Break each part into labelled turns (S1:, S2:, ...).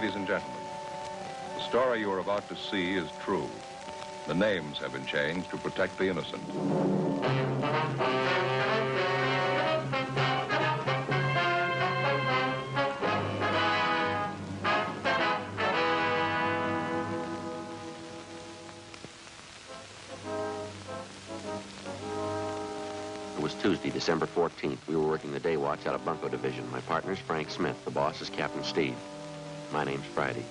S1: Ladies and gentlemen, the story you are about to see is true. The names have been changed to protect the innocent.
S2: It was Tuesday, December 14th. We were working the day watch out of Bunko Division. My partner's Frank Smith. The boss is Captain Steve. My name's Friday.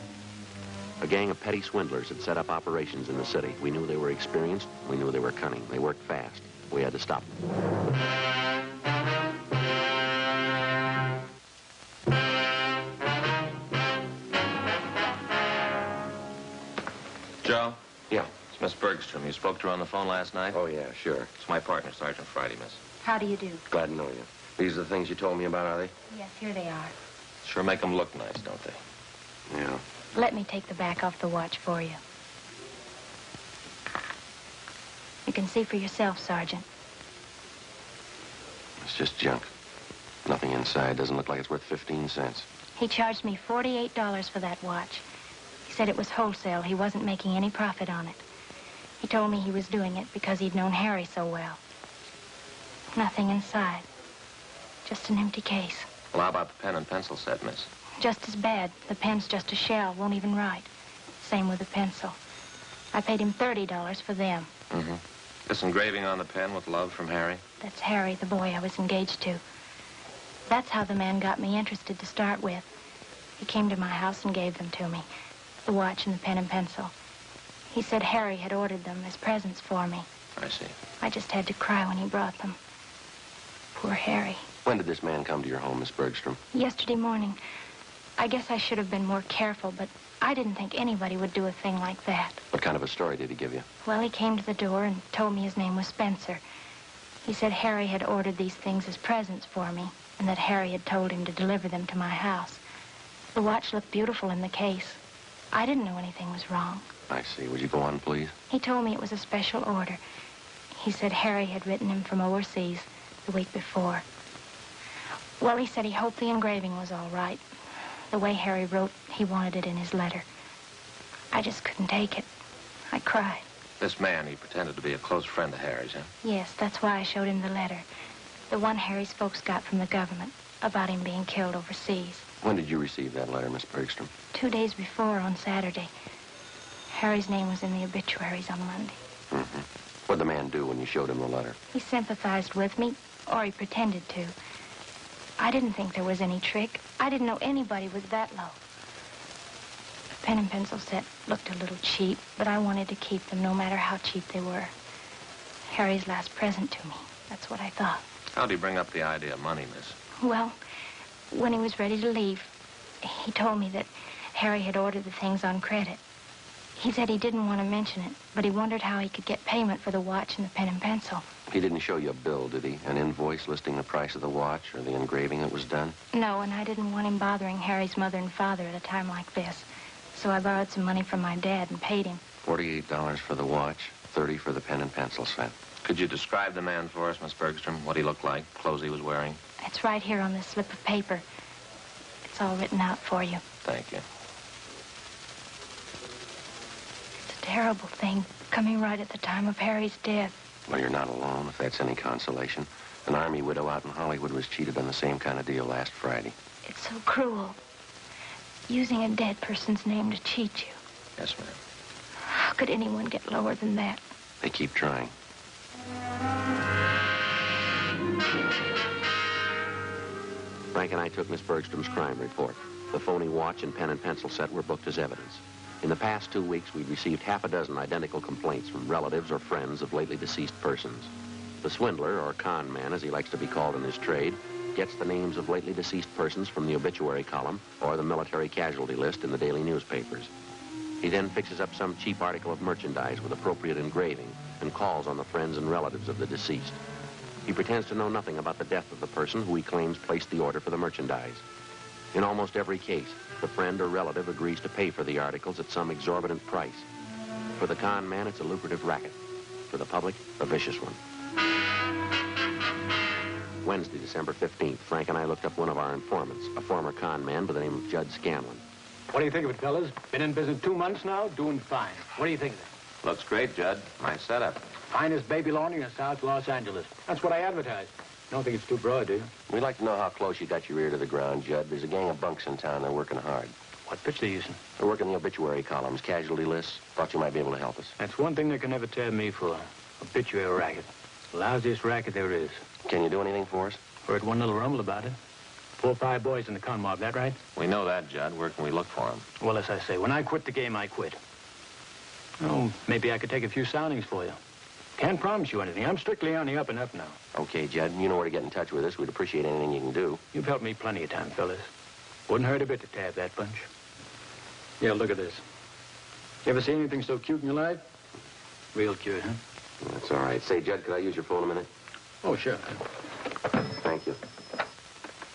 S2: A gang of petty swindlers had set up operations in the city. We knew they were experienced. We knew they were cunning. They worked fast. We had to stop them.
S3: Joe?
S2: Yeah.
S3: It's Miss Bergstrom. You spoke to her on the phone last night?
S2: Oh, yeah, sure.
S3: It's my partner, Sergeant Friday, miss.
S4: How do you do?
S2: Glad to know you. These are the things you told me about, are they?
S4: Yes, here they are.
S3: Sure make them look nice, don't they?
S2: Yeah.
S4: Let me take the back off the watch for you. You can see for yourself, Sergeant.
S2: It's just junk. Nothing inside. Doesn't look like it's worth 15 cents.
S4: He charged me $48 for that watch. He said it was wholesale. He wasn't making any profit on it. He told me he was doing it because he'd known Harry so well. Nothing inside. Just an empty case.
S3: Well, how about the pen and pencil set, miss?
S4: Just as bad. The pen's just a shell. Won't even write. Same with the pencil. I paid him $30 for them.
S3: Mm-hmm. This engraving on the pen with love from Harry?
S4: That's Harry, the boy I was engaged to. That's how the man got me interested to start with. He came to my house and gave them to me. The watch and the pen and pencil. He said Harry had ordered them as presents for me.
S3: I see.
S4: I just had to cry when he brought them. Poor Harry.
S2: When did this man come to your home, Miss Bergstrom?
S4: Yesterday morning. I guess I should have been more careful, but I didn't think anybody would do a thing like that.
S2: What kind of a story did he give you?
S4: Well, he came to the door and told me his name was Spencer. He said Harry had ordered these things as presents for me, and that Harry had told him to deliver them to my house. The watch looked beautiful in the case. I didn't know anything was wrong.
S2: I see. Would you go on, please?
S4: He told me it was a special order. He said Harry had written him from overseas the week before. Well, he said he hoped the engraving was all right. The way Harry wrote, he wanted it in his letter. I just couldn't take it. I cried.
S3: This man, he pretended to be a close friend of Harry's, huh?
S4: Yes, that's why I showed him the letter. The one Harry's folks got from the government about him being killed overseas.
S2: When did you receive that letter, Miss Bergstrom?
S4: 2 days before, on Saturday. Harry's name was in the obituaries on Monday.
S2: Mm-hmm. What'd the man do when you showed him the letter?
S4: He sympathized with me, or he pretended to. I didn't think there was any trick. I didn't know anybody was that low. The pen and pencil set looked a little cheap, but I wanted to keep them no matter how cheap they were. Harry's last present to me. That's what I thought.
S3: How'd he bring up the idea of money, miss?
S4: Well, when he was ready to leave, he told me that Harry had ordered the things on credit. He said he didn't want to mention it, but he wondered how he could get payment for the watch and the pen and pencil.
S2: He didn't show you a bill, did he? An invoice listing the price of the watch or the engraving that was done?
S4: No, and I didn't want him bothering Harry's mother and father at a time like this. So I borrowed some money from my dad and paid him.
S2: $48 for the watch, $30 for the pen and pencil set.
S3: Could you describe the man for us, Miss Bergstrom? What he looked like, clothes he was wearing?
S4: It's right here on this slip of paper. It's all written out for you.
S3: Thank you.
S4: It's a terrible thing, coming right at the time of Harry's death.
S2: Well, you're not alone, if that's any consolation. An Army widow out in Hollywood was cheated on the same kind of deal last Friday.
S4: It's so cruel. Using a dead person's name to cheat you.
S3: Yes, ma'am.
S4: How could anyone get lower than that?
S2: They keep trying. Frank and I took Miss Bergstrom's crime report. The phony watch and pen and pencil set were booked as evidence. In the past 2 weeks, we'd received half a dozen identical complaints from relatives or friends of lately deceased persons. The swindler, or con man, as he likes to be called in his trade, gets the names of lately deceased persons from the obituary column or the military casualty list in the daily newspapers. He then fixes up some cheap article of merchandise with appropriate engraving and calls on the friends and relatives of the deceased. He pretends to know nothing about the death of the person who he claims placed the order for the merchandise. In almost every case, the friend or relative agrees to pay for the articles at some exorbitant price. For the con man, it's a lucrative racket. For the public, a vicious one. Wednesday, December 15th, Frank and I looked up one of our informants, a former con man by the name of Judd Scanlon.
S5: What do you think of it, fellas? Been in business 2 months now, doing fine. What do you think of it?
S3: Looks great, Judd. Nice setup.
S5: Finest baby laundry in South Los Angeles. That's what I advertise. Don't think it's too broad, do you?
S2: We'd like to know how close you got your ear to the ground, Judd. There's a gang of bunks in town. They're working hard.
S5: What pitch they using?
S2: They're working the obituary columns, casualty lists. Thought you might be able to help us.
S5: That's one thing they can never tab me for. Obituary racket. Lousiest racket there is.
S2: Can you do anything for us?
S5: Heard one little rumble about it. 4 or 5 boys in the con mob, that right?
S3: We know that, Judd. Where can we look for him?
S5: Well, as I say, when I quit the game, I quit. Oh, maybe I could take a few soundings for you. Can't promise you anything. I'm strictly on the up and up now.
S2: Okay, Judd. You know where to get in touch with us. We'd appreciate anything you can do.
S5: You've helped me plenty of time, fellas. Wouldn't hurt a bit to tab that bunch. Yeah, look at this. You ever seen anything so cute in your life? Real cute, huh?
S2: That's all right. Say, Judd, could I use your phone a minute?
S5: Oh, sure.
S2: Thank you.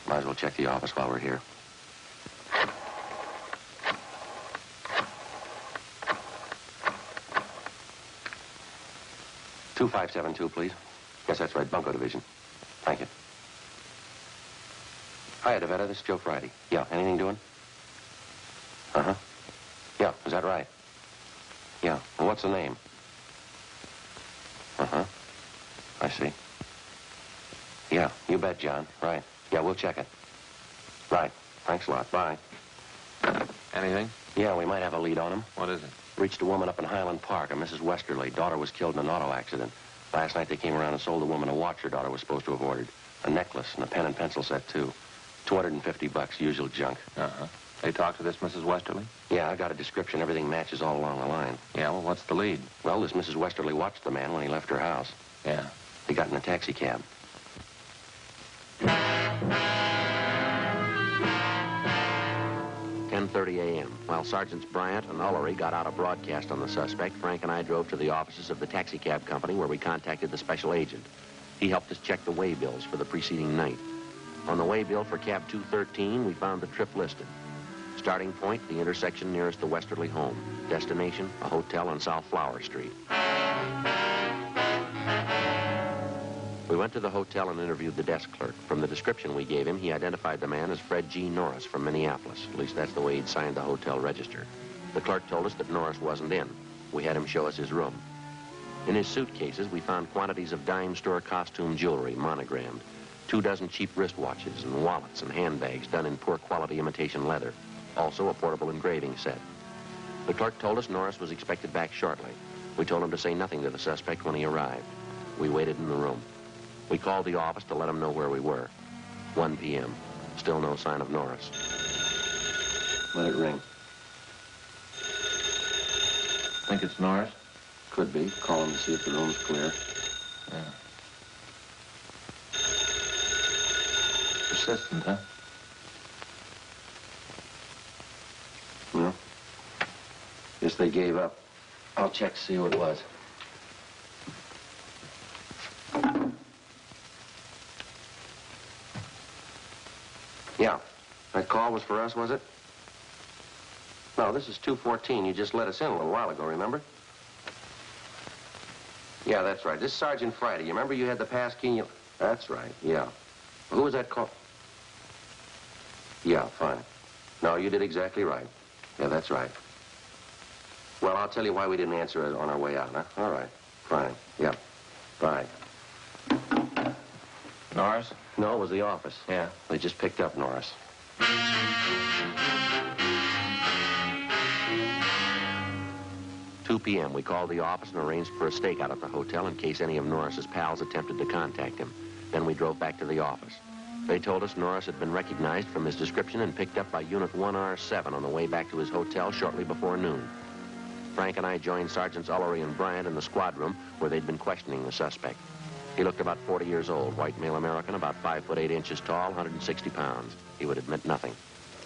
S2: Might as well check the office while we're here. "2572, please." Yes, that's right. Bunko Division. Thank you. Hiya, DeVetta. This is Joe Friday. Yeah, anything doing? Uh-huh. Yeah, is that right? Yeah. And what's the name? Uh-huh. I see. Yeah, you bet, John. Right. Yeah, we'll check it. Right. Thanks a lot. Bye.
S3: Anything?
S2: Yeah, we might have a lead on him.
S3: What is it?
S2: Reached a woman up in Highland Park, a Mrs. Westerly. Daughter was killed in an auto accident. Last night they came around and sold the woman a watch her daughter was supposed to have ordered. A necklace and a pen and pencil set, too. $250, usual junk.
S3: Uh-huh. They talked to this Mrs. Westerly?
S2: Yeah, I got a description. Everything matches all along the line.
S3: Yeah, well, what's the lead?
S2: Well, this Mrs. Westerly watched the man when he left her house.
S3: Yeah.
S2: They got in a taxi cab. 10:30 a.m. While Sergeants Bryant and Ullery got out a broadcast on the suspect, Frank and I drove to the offices of the taxi cab company where we contacted the special agent. He helped us check the way bills for the preceding night. On the way bill for cab 213, we found the trip listed. Starting point, the intersection nearest the Westerly home. Destination, a hotel on South Flower Street. We went to the hotel and interviewed the desk clerk. From the description we gave him, he identified the man as Fred G. Norris from Minneapolis. At least that's the way he'd signed the hotel register. The clerk told us that Norris wasn't in. We had him show us his room. In his suitcases, we found quantities of dime store costume jewelry, monogrammed, 24 cheap wristwatches and wallets and handbags done in poor quality imitation leather. Also a portable engraving set. The clerk told us Norris was expected back shortly. We told him to say nothing to the suspect when he arrived. We waited in the room. We called the office to let him know where we were. 1 p.m. Still no sign of Norris. Let it ring.
S3: Think it's Norris?
S2: Could be. Call him to see if the room's clear.
S3: Yeah. Persistent, huh?
S2: No. Guess they gave up. I'll check to see who it was. Yeah. That call was for us, was it? No, this is 214. You just let us in a little while ago, remember? Yeah, that's right. This is Sergeant Friday. You remember you had the pass key? That's right, yeah. Who was that call? Yeah, fine. No, you did exactly right. Yeah, that's right. Well, I'll tell you why we didn't answer it on our way out, huh? All right. Fine. Yeah. Bye.
S3: Norris?
S2: No, it was the office.
S3: Yeah.
S2: They just picked up Norris. 2 p.m. We called the office and arranged for a stakeout at the hotel in case any of Norris's pals attempted to contact him. Then we drove back to the office. They told us Norris had been recognized from his description and picked up by Unit 1R7 on the way back to his hotel shortly before noon. Frank and I joined Sergeants Ullery and Bryant in the squad room where they'd been questioning the suspect. He looked about 40 years old, white male American, about 5 foot 8 inches tall, 160 pounds. He would admit nothing.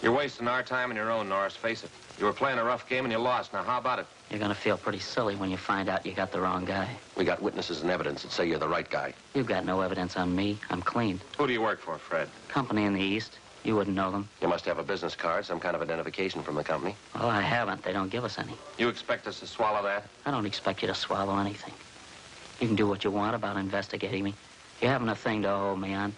S3: You're wasting our time and your own, Norris. Face it. You were playing a rough game and you lost. Now, how about it?
S6: You're gonna feel pretty silly when you find out you got the wrong guy.
S2: We got witnesses and evidence that say you're the right guy.
S6: You've got no evidence on me. I'm clean.
S3: Who do you work for, Fred?
S6: Company in the East. You wouldn't know them.
S2: You must have a business card, some kind of identification from the company.
S6: Well, I haven't. They don't give us any.
S3: You expect us to swallow that?
S6: I don't expect you to swallow anything. You can do what you want about investigating me. You haven't a thing to hold me on.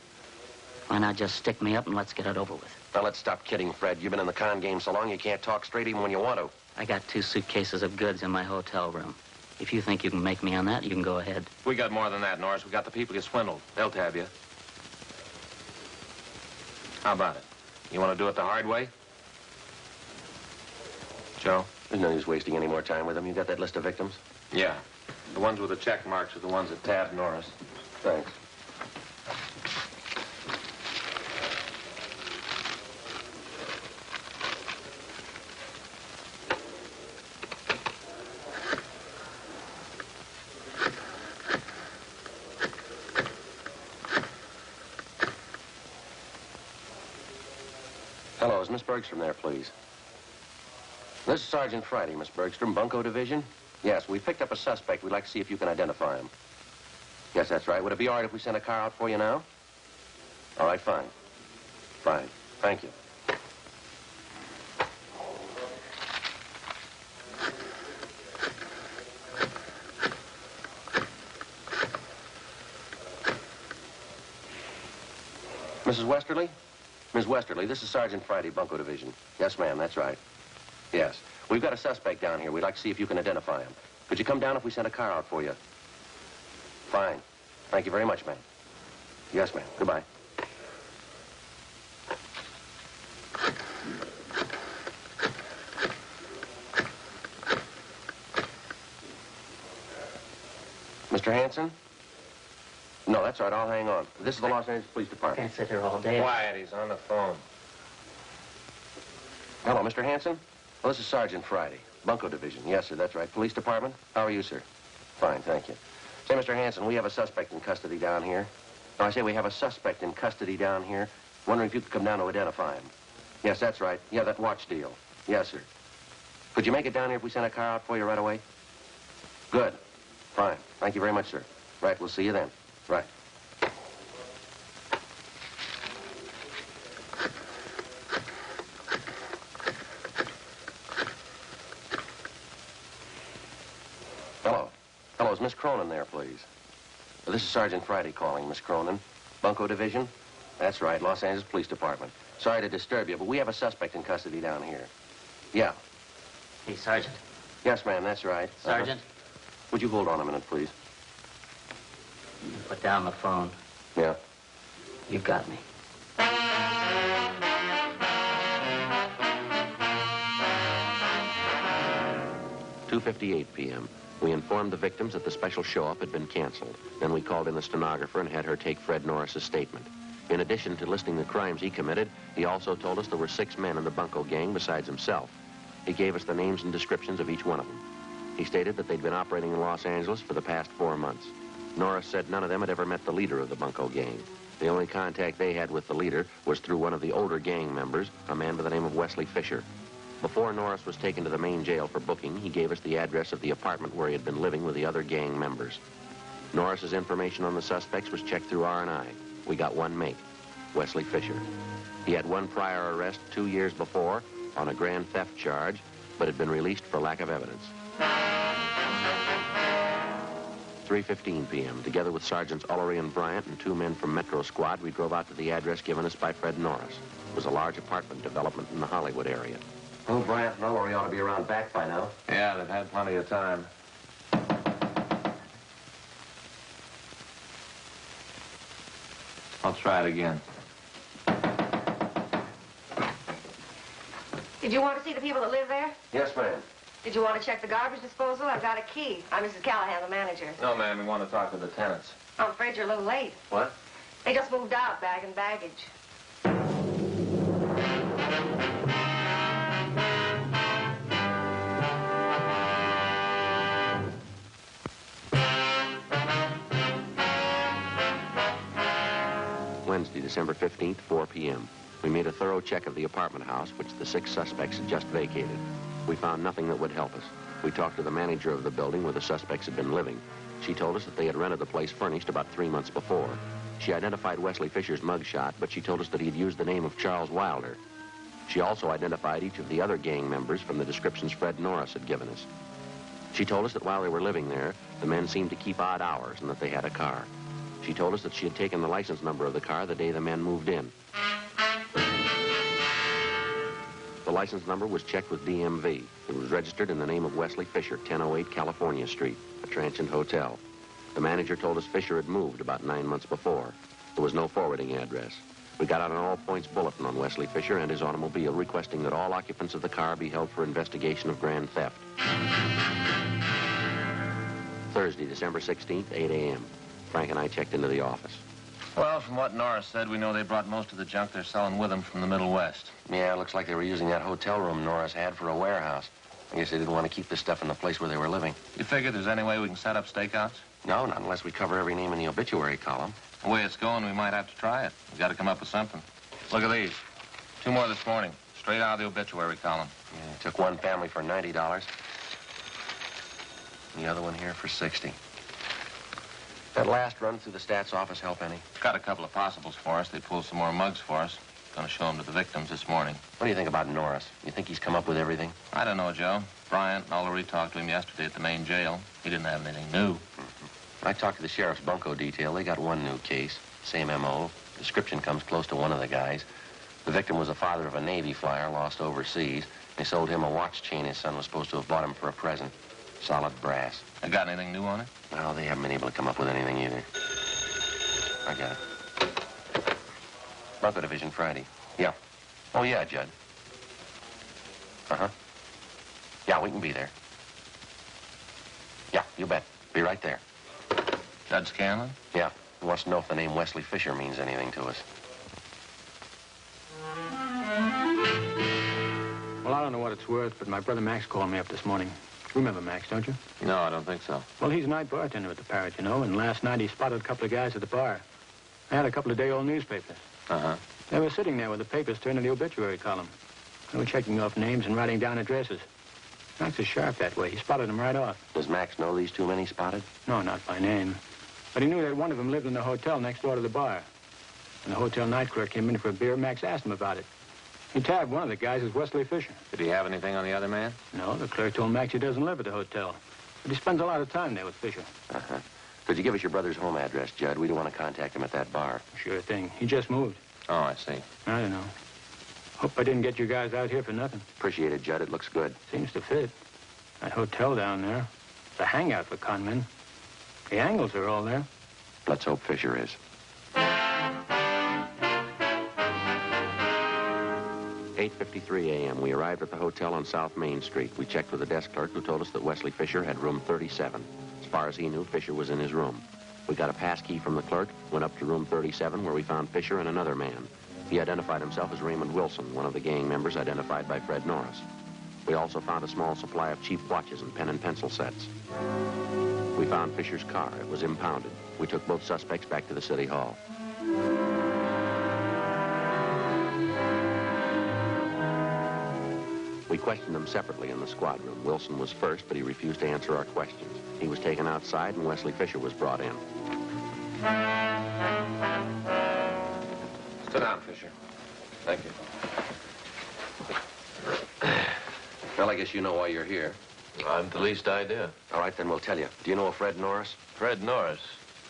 S6: Why not just stick me up and let's get it over with?
S2: Now, let's stop kidding, Fred. You've been in the con game so long you can't talk straight even when you want to.
S6: I got 2 suitcases of goods in my hotel room. If you think you can make me on that, you can go ahead.
S3: We got more than that, Norris. We got the people you swindled. They'll tab you. How about it? You want to do it the hard way? Joe?
S2: There's no use wasting any more time with them. You got that list of victims?
S3: Yeah. The ones with the check marks are the ones that tabbed Norris.
S2: Thanks. Hello, is Miss Bergstrom there, please? This is Sergeant Friday, Miss Bergstrom, Bunko Division. Yes, we picked up a suspect. We'd like to see if you can identify him. Yes, that's right. Would it be all right if we sent a car out for you now? All right, fine. Fine. Thank you. Mrs. Westerly? Ms. Westerly, this is Sergeant Friday, Bunko Division. Yes, ma'am, that's right. Yes. We've got a suspect down here. We'd like to see if you can identify him. Could you come down if we sent a car out for you? Fine. Thank you very much, ma'am. Yes, ma'am. Goodbye. Mr. Hanson? No, that's all right. I'll hang on. This is the Los Angeles Police Department.
S6: Can't sit here all day.
S3: Quiet, he's on the phone.
S2: Hello, Mr. Hanson? Well, this is Sergeant Friday, Bunko Division. Yes, sir, that's right. Police Department? How are you, sir? Fine, thank you. Say, Mr. Hanson, we have a suspect in custody down here. No, I say we have a suspect in custody down here. Wondering if you could come down to identify him. Yes, that's right. Yeah, that watch deal. Yes, sir. Could you make it down here if we sent a car out for you right away? Good. Fine. Thank you very much, sir. Right, we'll see you then. Right. Hello. Hello, is Miss Cronin there, please? This is Sergeant Friday calling, Miss Cronin. Bunko Division? That's right, Los Angeles Police Department. Sorry to disturb you, but we have a suspect in custody down here. Yeah.
S6: Hey, Sergeant.
S2: Yes, ma'am, that's right.
S6: Sergeant?
S2: Would you hold on a minute, please?
S6: Put down the phone.
S2: Yeah.
S6: You've got me.
S2: 2:58 p.m. We informed the victims that the special show-up had been canceled. Then we called in the stenographer and had her take Fred Norris's statement. In addition to listing the crimes he committed, he also told us there were 6 men in the Bunko gang besides himself. He gave us the names and descriptions of each one of them. He stated that they'd been operating in Los Angeles for the past 4 months. Norris said none of them had ever met the leader of the Bunko gang. The only contact they had with the leader was through one of the older gang members, a man by the name of Wesley Fisher. Before Norris was taken to the main jail for booking, he gave us the address of the apartment where he had been living with the other gang members. Norris's information on the suspects was checked through R&I. We got one mate, Wesley Fisher. He had one prior arrest 2 years before on a grand theft charge, but had been released for lack of evidence. 3:15 p.m. Together with Sergeants Ullery and Bryant and 2 men from Metro Squad, we drove out to the address given us by Fred Norris. It was a large apartment development in the Hollywood area. Oh, Bryant and Ullery ought to be around back by now.
S3: Yeah, they've had plenty of time. I'll try it again.
S7: Did you want to see the people that live there?
S2: Yes, ma'am.
S7: Did you want to check the garbage disposal? I've got a key. I'm Mrs. Callahan, the manager.
S3: No, ma'am, we want to talk to the tenants.
S7: I'm afraid you're a little late.
S3: What?
S7: They just moved out, bag and baggage.
S2: Wednesday, December 15th, 4 p.m. We made a thorough check of the apartment house, which the 6 suspects had just vacated. We found nothing that would help us. We talked to the manager of the building where the suspects had been living. She told us that they had rented the place furnished about 3 months before. She identified Wesley Fisher's mugshot, but she told us that he had used the name of Charles Wilder. She also identified each of the other gang members from the descriptions Fred Norris had given us. She told us that while they were living there, the men seemed to keep odd hours and that they had a car. She told us that she had taken the license number of the car the day the men moved in. The license number was checked with DMV. It was registered in the name of Wesley Fisher, 1008 California Street, a transient hotel. The manager told us Fisher had moved about 9 months before. There was no forwarding address. We got out an all-points bulletin on Wesley Fisher and his automobile, requesting that all occupants of the car be held for investigation of grand theft. Thursday, December 16th, 8 a.m. Frank and I checked into the office.
S3: Well, from what Norris said, we know they brought most of the junk they're selling with them from the Middle West.
S2: Yeah, it looks like they were using that hotel room Norris had for a warehouse. I guess they didn't want to keep this stuff in the place where they were living.
S3: You figure there's any way we can set up stakeouts?
S2: No, not unless we cover every name in the obituary column.
S3: The way it's going, we might have to try it. We've got to come up with something. Look at these. 2 more this morning, straight out of the obituary column.
S2: Yeah, took one family for $90. The other one here for $60. That last run through the stats office help any?
S3: Got a couple of possibles for us. They pulled some more mugs for us. Gonna show them to the victims this morning.
S2: What do you think about Norris? You think he's come up with everything?
S3: I don't know, Joe. Bryant and Ullery talked to him yesterday at the main jail. He didn't have anything new.
S2: I talked to the sheriff's bunco detail. They got one new case. Same M.O. Description comes close to one of the guys. The victim was the father of a Navy flyer lost overseas. They sold him a watch chain his son was supposed to have bought him for a present. Solid brass.
S3: I got anything new on it?
S2: No, they haven't been able to come up with anything either. I got it. Bunco Division, Friday. Yeah. Oh, yeah, Judd. Uh-huh. Yeah, we can be there. Yeah, you bet. Be right there.
S3: Judd Scanlon?
S2: Yeah. He wants to know if the name Wesley Fisher means anything to us.
S5: Well, I don't know what it's worth, but my brother Max called me up this morning. Remember Max, don't you?
S3: No, I don't think so.
S5: Well, he's a night bartender at the Parrot, you know, and last night he spotted a couple of guys at the bar. They had a couple of day-old newspapers.
S3: Uh-huh.
S5: They were sitting there with the papers turned to the obituary column. They were checking off names and writing down addresses. Max is sharp that way. He spotted them right off.
S2: Does Max know these two men he spotted?
S5: No, not by name. But he knew that one of them lived in the hotel next door to the bar. When the hotel night clerk came in for a beer, Max asked him about it. He tabbed one of the guys as Wesley Fisher.
S3: Did he have anything on the other man?
S5: No, the clerk told Max he doesn't live at the hotel. But he spends a lot of time there with Fisher.
S2: Uh-huh. Could you give us your brother's home address, Judd? We don't want to contact him at that bar.
S5: Sure thing. He just moved.
S3: Oh, I see.
S5: I don't know. Hope I didn't get you guys out here for nothing.
S2: Appreciate it, Judd. It looks good.
S5: Seems to fit. That hotel down there. It's a hangout for con men. The angles are all there.
S2: Let's hope Fisher is. 8:53 a.m. We arrived at the hotel on South Main Street. We checked with the desk clerk who told us that Wesley Fisher had room 37. As far as he knew, Fisher was in his room. We got a pass key from the clerk, went up to room 37 where we found Fisher and another man. He identified himself as Raymond Wilson, one of the gang members identified by Fred Norris. We also found a small supply of cheap watches and pen and pencil sets. We found Fisher's car. It was impounded. We took both suspects back to the city hall. We questioned them separately in the squad room. Wilson was first, but he refused to answer our questions. He was taken outside, and Wesley Fisher was brought in.
S3: Sit down, Fisher. Thank you.
S2: Well, I guess you know why you're here.
S3: I've the least idea.
S2: All right, then we'll tell you. Do you know a Fred Norris?
S3: Fred Norris.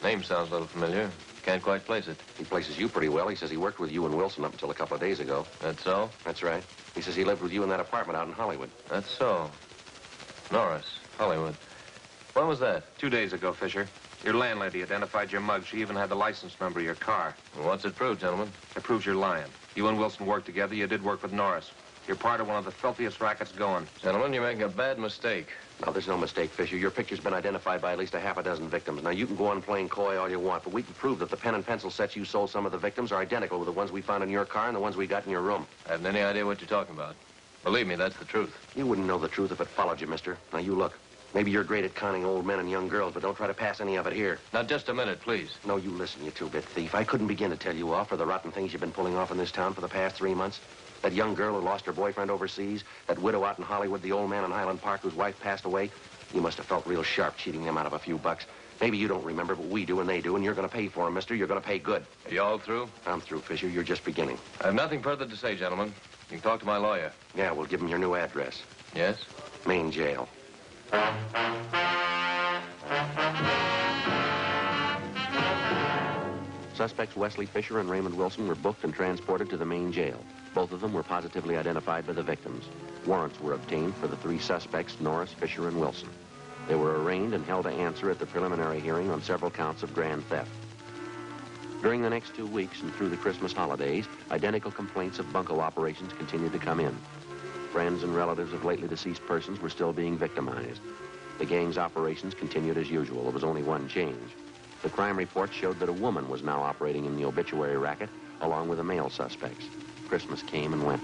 S3: Name sounds a little familiar. Can't quite place it.
S2: He places you pretty well. He says he worked with you and Wilson up until a couple of days ago.
S3: That's so?
S2: That's right. He says he lived with you in that apartment out in Hollywood.
S3: That's so. Norris, Hollywood. When was that?
S8: 2 days ago, Fisher. Your landlady identified your mug. She even had the license number of your car.
S3: Well, what's it prove, gentlemen?
S8: It proves you're lying. You and Wilson worked together. You did work with Norris. You're part of one of the filthiest rackets going.
S3: Gentlemen, you're making a bad mistake.
S2: No, there's no mistake, Fisher. Your picture's been identified by at least a half a dozen victims. Now, you can go on playing coy all you want, but we can prove that the pen and pencil sets you sold some of the victims are identical with the ones we found in your car and the ones we got in your room.
S3: I haven't any idea what you're talking about. Believe me, that's the truth.
S2: You wouldn't know the truth if it followed you, mister. Now, you look. Maybe you're great at conning old men and young girls, but don't try to pass any of it here.
S3: Now, just a minute, please.
S2: No, you listen, you two-bit thief. I couldn't begin to tell you off for the rotten things you've been pulling off in this town for the past 3 months. That young girl who lost her boyfriend overseas, that widow out in Hollywood, the old man in Highland Park whose wife passed away. You must have felt real sharp cheating them out of a few bucks. Maybe you don't remember, but we do and they do, and you're going to pay for them, mister. You're going to pay good.
S3: Are you all through?
S2: I'm through, Fisher. You're just beginning.
S3: I have nothing further to say, gentlemen. You can talk to my lawyer.
S2: Yeah, we'll give him your new address.
S3: Yes?
S2: Main jail. suspects Wesley Fisher and Raymond Wilson were booked and transported to the main jail. Both of them were positively identified by the victims. Warrants were obtained for the three suspects, Norris, Fisher, and Wilson. They were arraigned and held to answer at the preliminary hearing on several counts of grand theft. During the next 2 weeks and through the Christmas holidays, identical complaints of bunco operations continued to come in. Friends and relatives of lately deceased persons were still being victimized. The gang's operations continued as usual. There was only one change. The crime report showed that a woman was now operating in the obituary racket, along with the male suspects. Christmas came and went.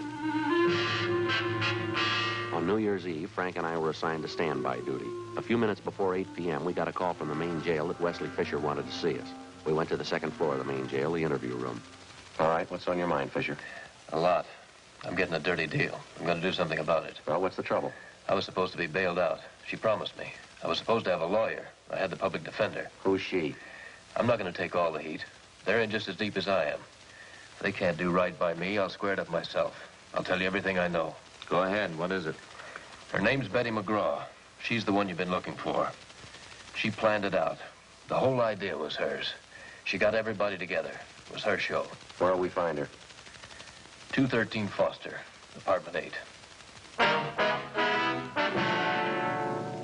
S2: On New Year's Eve, Frank and I were assigned to standby duty. A few minutes before 8 p.m., we got a call from the main jail that Wesley Fisher wanted to see us. We went to the second floor of the main jail, the interview room.
S3: All right, what's on your mind, Fisher?
S9: A lot. I'm getting a dirty deal. I'm going to do something about it.
S3: Well, what's the trouble?
S9: I was supposed to be bailed out. She promised me. I was supposed to have a lawyer. I had the public defender.
S2: Who's she?
S9: I'm not going to take all the heat. They're in just as deep as I am. If they can't do right by me, I'll square it up myself. I'll tell you everything I know.
S3: Go ahead. What is it?
S9: Her name's Betty McGraw. She's the one you've been looking for. She planned it out. The whole idea was hers. She got everybody together. It was her show.
S3: Where'll we find her?
S9: 213 Foster, apartment 8.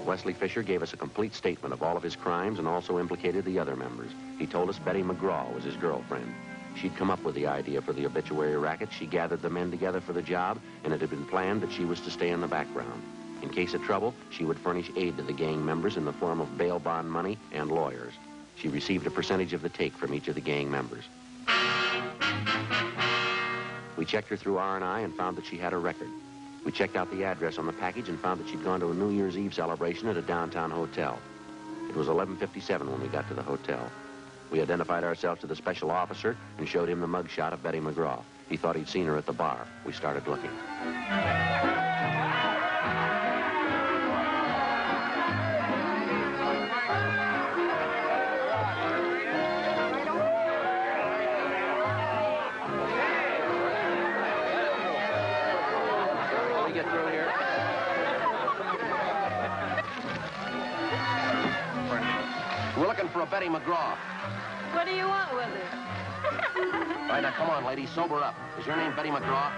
S2: Wesley Fisher gave us a complete statement of all of his crimes and also implicated the other members. He told us Betty McGraw was his girlfriend. She'd come up with the idea for the obituary racket. She gathered the men together for the job, and it had been planned that she was to stay in the background. In case of trouble, she would furnish aid to the gang members in the form of bail bond money and lawyers. She received a percentage of the take from each of the gang members. We checked her through R&I and found that she had a record. We checked out the address on the package and found that she'd gone to a New Year's Eve celebration at a downtown hotel. It was 11:57 when we got to the hotel. We identified ourselves to the special officer and showed him the mugshot of Betty McGraw. He thought he'd seen her at the bar. We started looking. We're looking for a Betty McGraw.
S7: What do you want with her?
S2: All right, now, come on, lady. Sober up. Is your name Betty McGraw?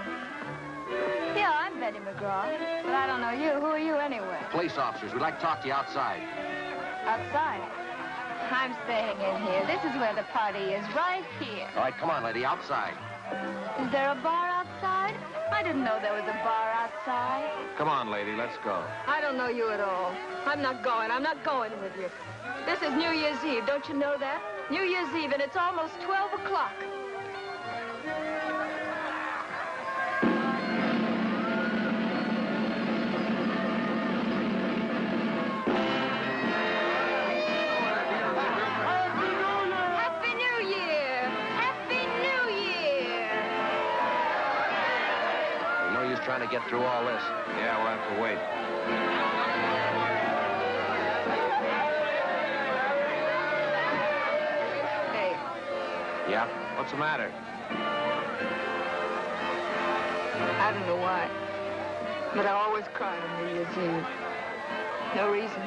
S7: Yeah, I'm Betty McGraw, but I don't know you. Who are you anyway?
S2: Police officers. We'd like to talk to you outside.
S7: Outside. I'm staying in here. This is where the party is, right here.
S2: All right, come on, lady. Outside.
S7: Is there a bar outside? I didn't know there was a bar outside.
S3: Come on, lady, let's go.
S7: I don't know you at all. I'm not going. I'm not going with you. This is New Year's Eve. Don't you know that? New Year's Eve, and it's almost 12 o'clock. Happy New Year! Happy New Year!
S2: We know you're trying to get through all this.
S3: Yeah, we'll have to wait. Yeah? What's the matter?
S7: I don't know why, but I always cry on New Year's Eve. No reason.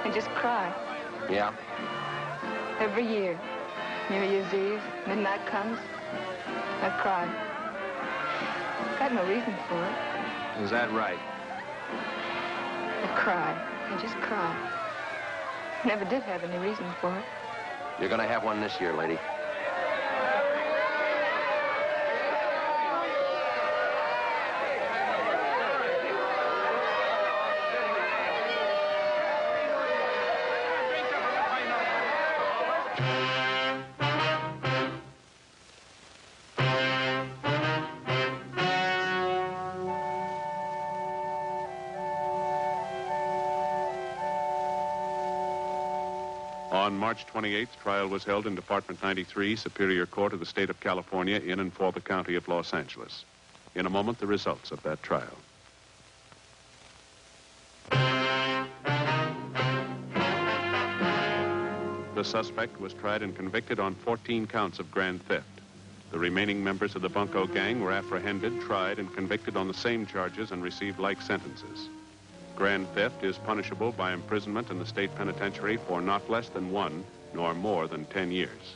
S7: I just cry.
S2: Yeah?
S7: Every year. New Year's Eve, midnight comes, I cry. Got no reason for it.
S3: Is that right?
S7: I cry. I just cry. Never did have any reason for it.
S2: You're going to have one this year, lady.
S10: On March 28th, trial was held in Department 93, Superior Court of the State of California, in and for the County of Los Angeles. In a moment, the results of that trial. The suspect was tried and convicted on 14 counts of grand theft. The remaining members of the bunco gang were apprehended, tried, and convicted on the same charges and received like sentences. Grand theft is punishable by imprisonment in the state penitentiary for not less than 1 nor more than 10 years.